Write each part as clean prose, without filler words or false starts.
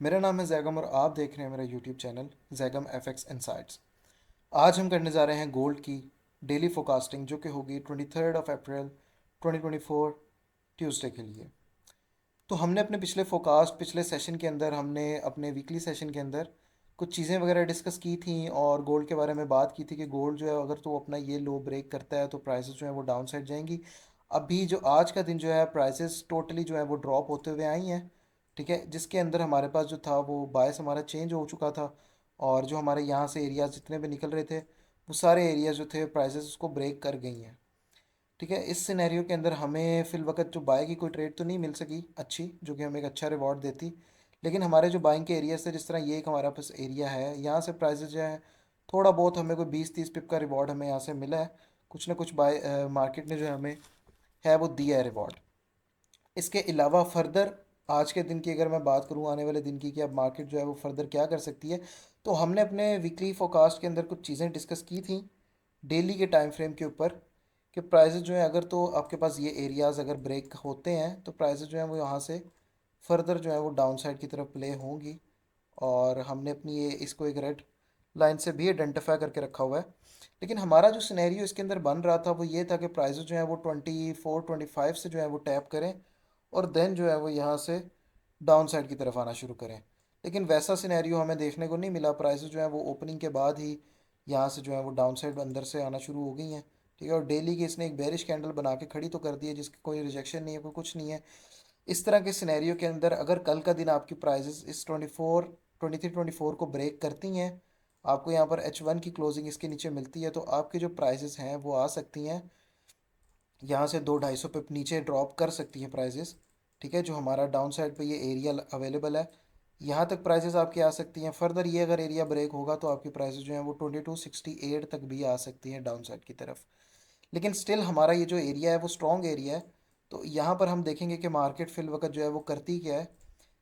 मेरा नाम है जैगम और आप देख रहे हैं मेरा YouTube channel Zaigham FX insights. आज हम करने जा रहे हैं गोल्ड की डेली फोरकास्टिंग जो कि होगी 23 अप्रैल 2024 ट्यूसडे के लिए। तो हमने अपने पिछले फोरकास्ट पिछले सेशन के अंदर हमने अपने वीकली सेशन के अंदर कुछ चीज़ें वगैरह डिस्कस की थी और गोल्ड के बारे में बात की थी कि गोल्ड जो है अगर तो अपना ये लो ब्रेक करता है तो प्राइसेस जो है वो डाउन साइड जाएंगी। अभी जो आज का दिन जो है प्राइसेस टोटली जो है वो ड्रॉप होते हुए आई हैं। ठीक है, जिसके अंदर हमारे पास जो था वो बायस हमारा चेंज हो चुका था और जो हमारे यहाँ से एरियाज जितने भी निकल रहे थे वो सारे एरियाज जो थे प्राइसेस उसको ब्रेक कर गई हैं। ठीक है, इस सिनेरियो के अंदर हमें फिल वक्त जो बाय की कोई ट्रेड तो नहीं मिल सकी अच्छी जो कि हमें एक अच्छा रिवॉर्ड देती। लेकिन हमारे जो बाइंग के एरिया थे जिस तरह ये एक हमारा पास एरिया है यहाँ से प्राइसेस जो है थोड़ा बहुत हमें कोई 20-30 पिप का रिवॉर्ड हमें यहाँ से मिला है। कुछ ना कुछ बाय मार्केट ने जो हमें है वो दिया है रिवॉर्ड। इसके अलावा फर्दर आज के दिन की अगर मैं बात करूँ आने वाले दिन की कि अब मार्केट जो है वो फर्दर क्या कर सकती है, तो हमने अपने वीकली फोरकास्ट के अंदर कुछ चीज़ें डिस्कस की थी डेली के टाइम फ्रेम के ऊपर कि प्राइसेस जो है अगर तो आपके पास ये एरियाज़ अगर ब्रेक होते हैं तो प्राइसेस जो है वो यहाँ से फर्दर जो है वो डाउन साइड की तरफ प्ले होंगी। और हमने अपनी ये इसको एक रेड लाइन से भी आइडेंटिफाई करके रखा हुआ है। लेकिन हमारा जो सिनेरियो इसके अंदर बन रहा था वो ये था कि प्राइसेस जो है वो 24-25 से जो है वो टैप करें और देन जो है वो यहाँ से डाउन साइड की तरफ आना शुरू करें। लेकिन वैसा सिनेरियो हमें देखने को नहीं मिला। प्राइसेस जो है वो ओपनिंग के बाद ही यहाँ से जो है वो डाउन साइड अंदर से आना शुरू हो गई हैं। ठीक है, और डेली की इसने एक बेरिश कैंडल बना के खड़ी तो कर दी है जिसकी कोई रिजेक्शन नहीं है, कोई कुछ नहीं है। इस तरह के सिनेरियो के अंदर अगर कल का दिन आपकी प्राइसेस इस 23-24 को ब्रेक करती हैं, आपको यहाँ पर H1 की क्लोजिंग इसके नीचे मिलती है, तो आपकी जो प्राइसेस हैं वो आ सकती हैं यहाँ से 200-250 पे नीचे ड्रॉप कर सकती है प्राइसेस। ठीक है, जो हमारा डाउन साइड पे ये एरिया अवेलेबल है यहाँ तक प्राइसेस आपकी आ सकती हैं। फर्दर ये अगर एरिया ब्रेक होगा तो आपकी प्राइसेस जो हैं वो 2268 तक भी आ सकती हैं डाउन साइड की तरफ। लेकिन स्टिल हमारा ये जो एरिया है वो स्ट्रॉन्ग एरिया है। तो यहाँ पर हम देखेंगे कि मार्केट फिल वक्त जो है वो करती क्या है।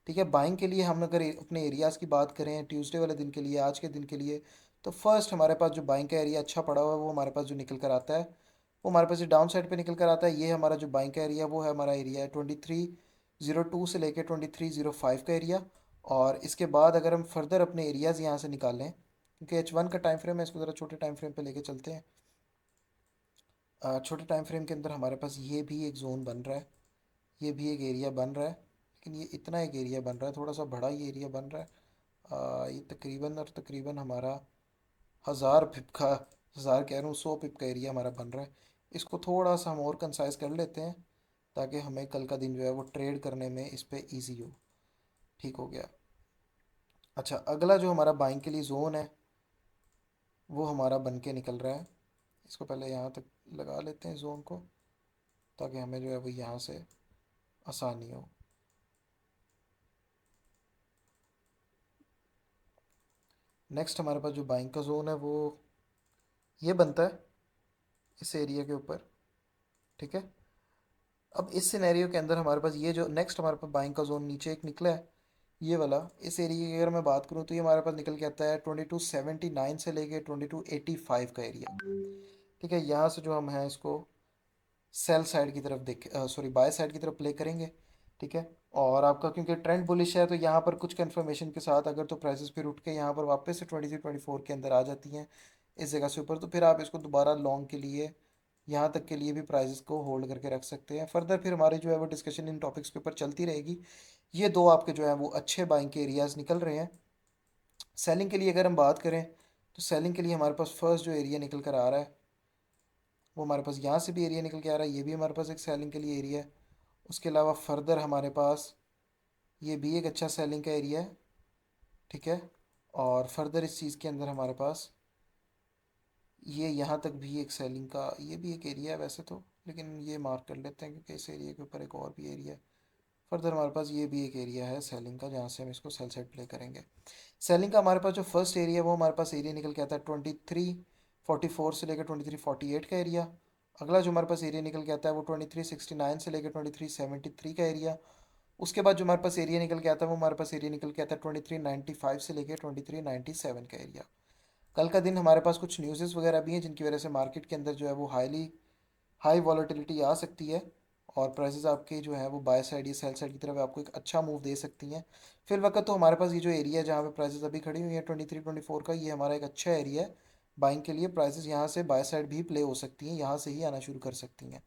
ठीक है, बाइंग के लिए हम अगर अपने एरियाज़ की बात करें ट्यूसडे वाले दिन के लिए आज के दिन के लिए, तो फर्स्ट हमारे पास जो बाइंग का एरिया अच्छा पड़ा हुआ है वो हमारे पास जो निकल कर आता है वो हमारे पास ये डाउन साइड पे निकल कर आता है। ये हमारा जो बाइंग का एरिया वो है हमारा एरिया है 2302 से लेकर 2305 का एरिया। और इसके बाद अगर हम फर्दर अपने एरियाज़ यहाँ से निकालें क्योंकि H1 का टाइम फ्रेम है इसको ज़रा छोटे टाइम फ्रेम पे लेके चलते हैं। छोटे टाइम फ्रेम के अंदर हमारे पास ये भी एक जोन बन रहा है, ये भी एक एरिया बन रहा है। लेकिन ये इतना एक एरिया बन रहा है, थोड़ा सा बड़ा ये एरिया बन रहा है। ये तकरीबन और तकरीबन हमारा 1000 पिप का, 1000 कह रहा हूँ 100 पिप का एरिया हमारा बन रहा है। इसको थोड़ा सा हम और कंसाइज कर लेते हैं ताकि हमें कल का दिन जो है वो ट्रेड करने में इस पे इजी हो। ठीक हो गया। अच्छा, अगला जो हमारा बाइंग के लिए जोन है वो हमारा बन के निकल रहा है। इसको पहले यहाँ तक लगा लेते हैं जोन को ताकि हमें जो है वो यहाँ से आसानी हो। नेक्स्ट हमारे पास जो बाइंग का जोन है वो ये बनता है इस एरिया के ऊपर। ठीक है, अब इस सिनेरियो के अंदर हमारे पास ये जो नेक्स्ट हमारे पास बाइंग का जोन नीचे एक निकला है ये वाला, इस एरिया की अगर मैं बात करूँ तो ये हमारे पास निकल के आता है 2279 से लेके 2285 का एरिया। ठीक है, यहाँ से जो हम हैं इसको सेल साइड की तरफ देख सॉरी बाय साइड की तरफ प्ले करेंगे। ठीक है, और आपका क्योंकि ट्रेंड बुलिश है तो यहाँ पर कुछ कंफर्मेशन के साथ अगर तो प्राइसेस फिर उठ के यहाँ पर वापस से 23-24 के अंदर आ जाती हैं इस जगह से ऊपर, तो फिर आप इसको दोबारा लॉन्ग के लिए यहाँ तक के लिए भी प्राइसेस को होल्ड करके रख सकते हैं। फर्दर फिर हमारी जो है वो डिस्कशन इन टॉपिक्स के ऊपर चलती रहेगी। ये दो आपके जो है वो अच्छे बाइंग के एरियाज निकल रहे हैं। सेलिंग के लिए अगर हम बात करें तो सेलिंग के लिए हमारे पास फर्स्ट जो एरिया निकल कर आ रहा है वो हमारे पास यहाँ से भी एरिया निकल के आ रहा है, ये भी हमारे पास एक सेलिंग के लिए एरिया है। उसके अलावा फर्दर हमारे पास ये भी एक अच्छा सेलिंग का एरिया है। ठीक है, और फर्दर इस चीज़ के अंदर हमारे पास ये यहाँ तक भी एक सेलिंग का ये भी एक एरिया है वैसे तो, लेकिन ये मार्क कर लेते हैं क्योंकि इस एरिया के ऊपर एक और भी एरिया है। फर्दर हमारे पास ये भी एक एरिया है सेलिंग का जहाँ से हम इसको सेल साइड प्ले करेंगे। सेलिंग का हमारे पास जो फर्स्ट एरिया है वो हमारे पास एरिया निकल के आता है 2344 से लेकर 2348 का एरिया। अगला जो हमारे पास एरिया निकल के आता है वो 2369 से लेकर 2373 का एरिया। उसके बाद जो हमारे पास एरिया निकल के आता है वो हमारे पास एरिया निकल के आता है 2395 से लेकर 2397 का एरिया। कल का दिन हमारे पास कुछ न्यूज़ेस वगैरह भी हैं जिनकी वजह से मार्केट के अंदर जो है वो हाई वॉलेटिलिटी आ सकती है। और प्राइसेस आपके जो है वो बाय साइड या सेल साइड की तरफ आपको एक अच्छा मूव दे सकती हैं। फिल वक्त तो हमारे पास ये जो एरिया है जहाँ पे प्राइसेस अभी खड़ी हुई हैं 23-24 का, ये हमारा एक अच्छा एरिया है बाइंग के लिए। प्राइसेस यहाँ से बाय साइड भी प्ले हो सकती हैं, यहाँ से ही आना शुरू कर सकती हैं।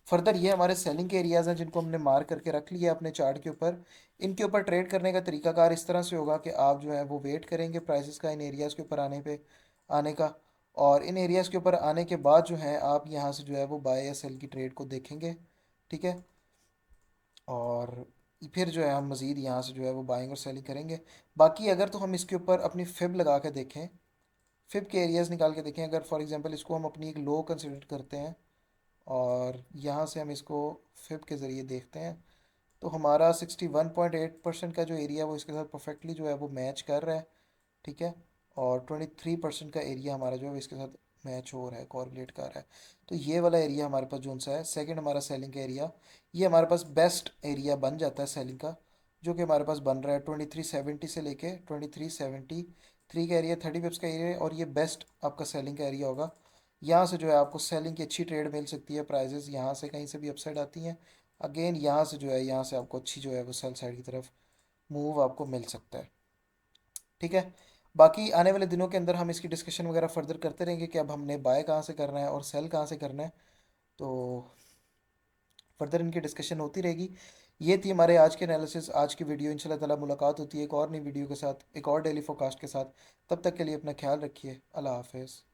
फर्दर ये हमारे सेलिंग के एरियाज़ हैं जिनको हमने मार्क करके रख लिया अपने चार्ट के ऊपर। इनके ऊपर ट्रेड करने का तरीकाकार इस तरह से होगा कि आप जो है वो वेट करेंगे प्राइसेस का इन एरियाज़ के ऊपर आने का, और इन एरियाज़ के ऊपर आने के बाद जो है आप यहाँ से जो है वो बाय या सेल की ट्रेड को देखेंगे। ठीक है, और फिर जो है हम मज़ीद यहाँ से जो है वो बाइंग और सेलिंग करेंगे। बाकी अगर तो हम इसके ऊपर अपनी फिब लगा के देखें, फिब के एरियाज़ निकाल के देखें, अगर फॉर एग्जांपल इसको हम अपनी एक लो कंसिडर करते हैं और यहाँ से हम इसको फिब के ज़रिए देखते हैं, तो हमारा 61.8% का जो एरिया है वो इसके साथ परफेक्टली जो है वो मैच कर रहा है। ठीक है, और 23% का एरिया हमारा जो है इसके साथ मैच हो रहा है, कोरिलेट कर रहा है। तो ये वाला एरिया हमारे पास जो सा है सेकंड हमारा सेलिंग का एरिया, ये हमारे पास बेस्ट एरिया बन जाता है सेलिंग का, जो कि हमारे पास बन रहा है 2370 से लेके 2373 का एरिया, 30 पिप्स का एरिया, और ये बेस्ट आपका सेलिंग का एरिया होगा। यहाँ से जो है आपको सेलिंग की अच्छी ट्रेड मिल सकती है, प्राइजेस यहाँ से कहीं से भी अपसाइड आती हैं। अगेन यहाँ से जो है यहाँ से आपको अच्छी जो है वो सेल साइड की तरफ मूव आपको मिल सकता है। ठीक है, बाकी आने वाले दिनों के अंदर हम इसकी डिस्कशन वगैरह फर्दर करते रहेंगे कि अब हमने बाय कहाँ से करना है और सेल कहाँ से करना है। तो फर्दर इनकी डिस्कशन होती रहेगी। ये थी हमारे आज के एनालिसिस, आज की वीडियो। इंशाल्लाह ताला मुलाकात होती है एक और नई वीडियो के साथ, एक और डेली फोरकास्ट के साथ। तब तक के लिए अपना ख्याल रखिए। अल्लाह हाफिज़।